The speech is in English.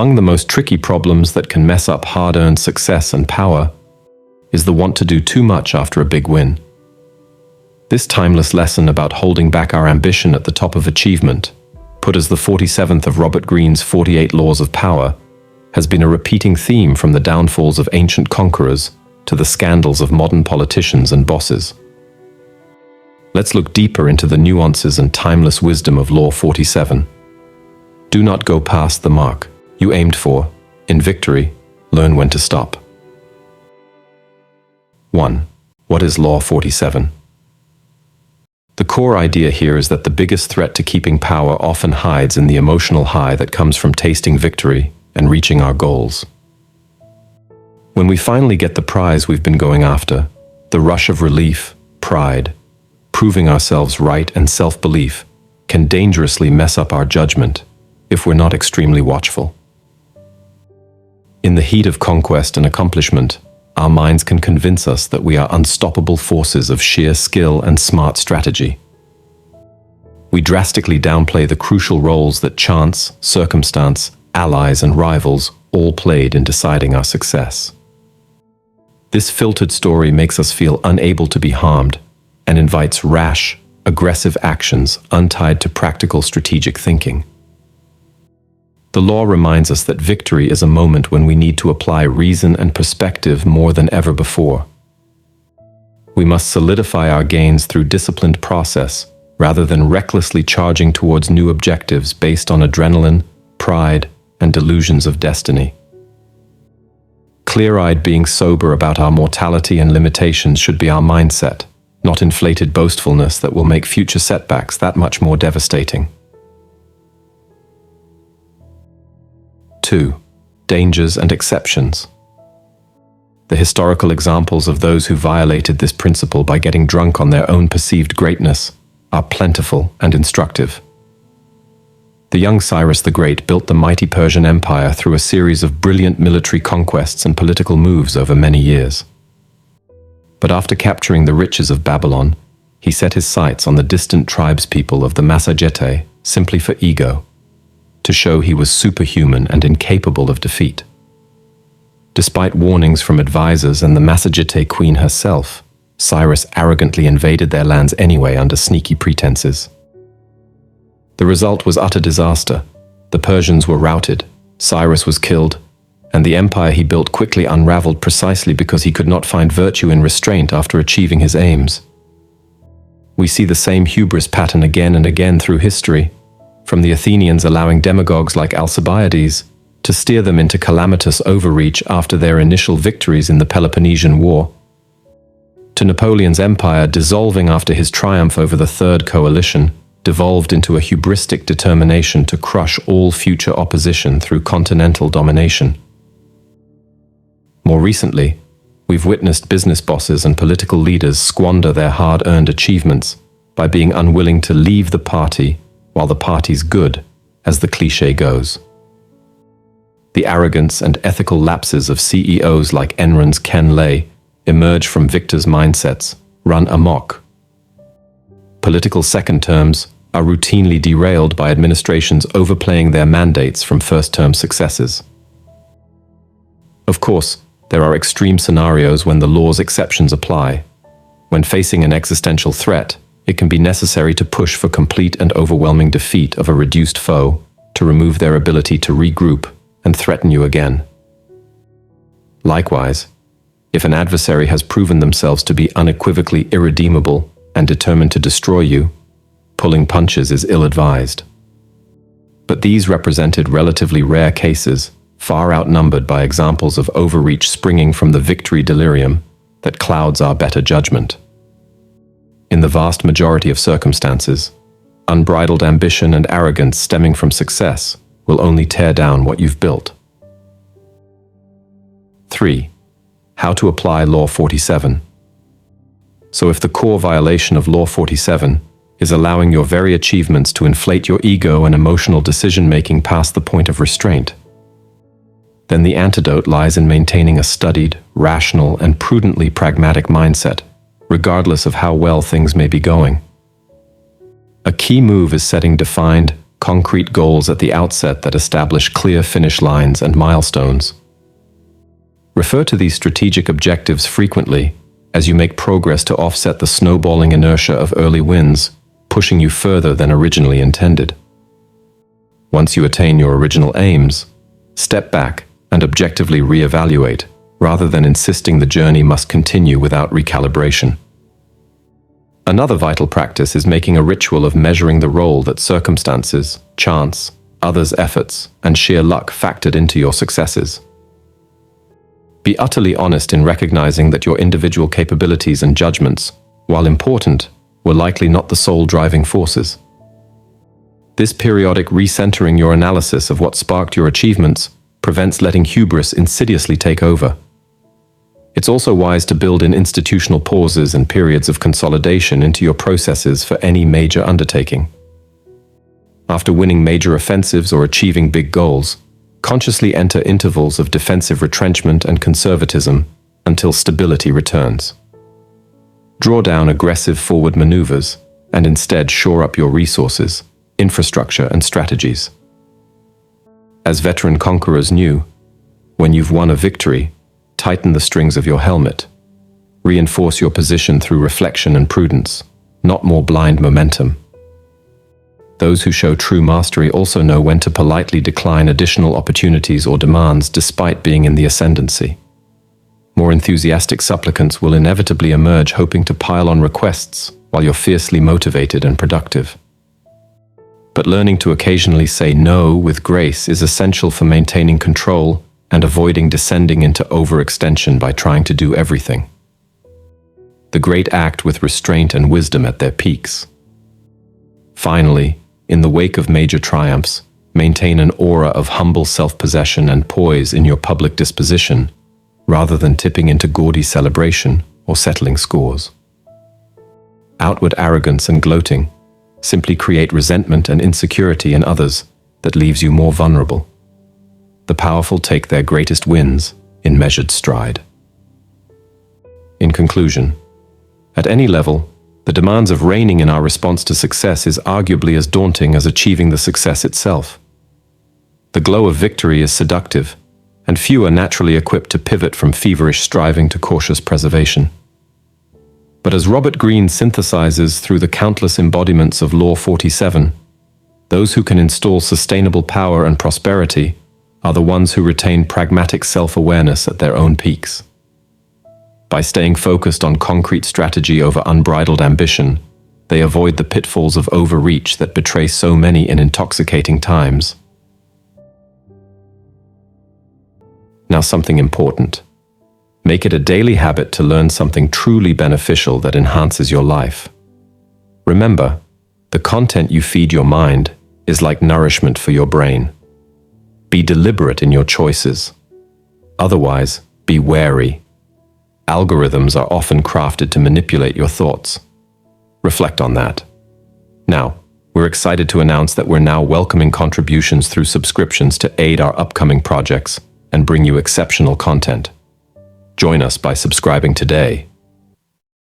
Among the most tricky problems that can mess up hard-earned success and power is the want to do too much after a big win. This timeless lesson about holding back our ambition at the top of achievement, put as the 47th of Robert Greene's 48 Laws of Power, has been a repeating theme from the downfalls of ancient conquerors to the scandals of modern politicians and bosses. Let's look deeper into the nuances and timeless wisdom of Law 47. Do not go past the mark you aimed for. In victory, learn when to stop. 1. What is Law 47? The core idea here is that the biggest threat to keeping power often hides in the emotional high that comes from tasting victory and reaching our goals. When we finally get the prize we've been going after, the rush of relief, pride, proving ourselves right, and self-belief can dangerously mess up our judgment if we're not extremely watchful. In the heat of conquest and accomplishment, our minds can convince us that we are unstoppable forces of sheer skill and smart strategy. We drastically downplay the crucial roles that chance, circumstance, allies, and rivals all played in deciding our success. This filtered story makes us feel unable to be harmed and invites rash, aggressive actions untied to practical strategic thinking. The law reminds us that victory is a moment when we need to apply reason and perspective more than ever before. We must solidify our gains through disciplined process rather than recklessly charging towards new objectives based on adrenaline, pride, and delusions of destiny. Clear-eyed being sober about our mortality and limitations should be our mindset, not inflated boastfulness that will make future setbacks that much more devastating. 2. Dangers and exceptions. The historical examples of those who violated this principle by getting drunk on their own perceived greatness are plentiful and instructive. The young Cyrus the Great built the mighty Persian Empire through a series of brilliant military conquests and political moves over many years. But after capturing the riches of Babylon, he set his sights on the distant tribespeople of the Massagetae simply for ego, to show he was superhuman and incapable of defeat. Despite warnings from advisors and the Massagetae queen herself, Cyrus arrogantly invaded their lands anyway under sneaky pretenses. The result was utter disaster. The Persians were routed, Cyrus was killed, and the empire he built quickly unraveled precisely because he could not find virtue in restraint after achieving his aims. We see the same hubris pattern again and again through history, from the Athenians allowing demagogues like Alcibiades to steer them into calamitous overreach after their initial victories in the Peloponnesian War, to Napoleon's empire dissolving after his triumph over the Third Coalition devolved into a hubristic determination to crush all future opposition through continental domination. More recently, we've witnessed business bosses and political leaders squander their hard-earned achievements by being unwilling to leave the party while the party's good, as the cliché goes. The arrogance and ethical lapses of CEOs like Enron's Ken Lay emerge from victors' mindsets, run amok. Political second terms are routinely derailed by administrations overplaying their mandates from first-term successes. Of course, there are extreme scenarios when the law's exceptions apply. When facing an existential threat, it can be necessary to push for complete and overwhelming defeat of a reduced foe to remove their ability to regroup and threaten you again. Likewise, if an adversary has proven themselves to be unequivocally irredeemable and determined to destroy you, pulling punches is ill-advised. But these represented relatively rare cases, far outnumbered by examples of overreach springing from the victory delirium that clouds our better judgment. In the vast majority of circumstances, unbridled ambition and arrogance stemming from success will only tear down what you've built. 3. How to apply Law 47. So if the core violation of Law 47 is allowing your very achievements to inflate your ego and emotional decision-making past the point of restraint, then the antidote lies in maintaining a studied, rational, and prudently pragmatic mindset, regardless of how well things may be going. A key move is setting defined, concrete goals at the outset that establish clear finish lines and milestones. Refer to these strategic objectives frequently as you make progress to offset the snowballing inertia of early wins, pushing you further than originally intended. Once you attain your original aims, step back and objectively reevaluate, rather than insisting the journey must continue without recalibration. Another vital practice is making a ritual of measuring the role that circumstances, chance, others' efforts, and sheer luck factored into your successes. Be utterly honest in recognizing that your individual capabilities and judgments, while important, were likely not the sole driving forces. This periodic recentering your analysis of what sparked your achievements prevents letting hubris insidiously take over. It's also wise to build in institutional pauses and periods of consolidation into your processes for any major undertaking. After winning major offensives or achieving big goals, consciously enter intervals of defensive retrenchment and conservatism until stability returns. Draw down aggressive forward maneuvers and instead shore up your resources, infrastructure, and strategies. As veteran conquerors knew, when you've won a victory, tighten the strings of your helmet. Reinforce your position through reflection and prudence, not more blind momentum. Those who show true mastery also know when to politely decline additional opportunities or demands despite being in the ascendancy. More enthusiastic supplicants will inevitably emerge hoping to pile on requests while you're fiercely motivated and productive. But learning to occasionally say no with grace is essential for maintaining control and avoiding descending into overextension by trying to do everything. The great act with restraint and wisdom at their peaks. Finally, in the wake of major triumphs, maintain an aura of humble self-possession and poise in your public disposition, rather than tipping into gaudy celebration or settling scores. Outward arrogance and gloating simply create resentment and insecurity in others that leaves you more vulnerable. The powerful take their greatest wins in measured stride. In conclusion, at any level, the demands of reigning in our response to success is arguably as daunting as achieving the success itself. The glow of victory is seductive, and few are naturally equipped to pivot from feverish striving to cautious preservation. But as Robert Greene synthesizes through the countless embodiments of Law 47, those who can install sustainable power and prosperity are the ones who retain pragmatic self-awareness at their own peaks. By staying focused on concrete strategy over unbridled ambition, they avoid the pitfalls of overreach that betray so many in intoxicating times. Now, something important. Make it a daily habit to learn something truly beneficial that enhances your life. Remember, the content you feed your mind is like nourishment for your brain. Be deliberate in your choices. Otherwise, be wary. Algorithms are often crafted to manipulate your thoughts. Reflect on that. Now, we're excited to announce that we're now welcoming contributions through subscriptions to aid our upcoming projects and bring you exceptional content. Join us by subscribing today.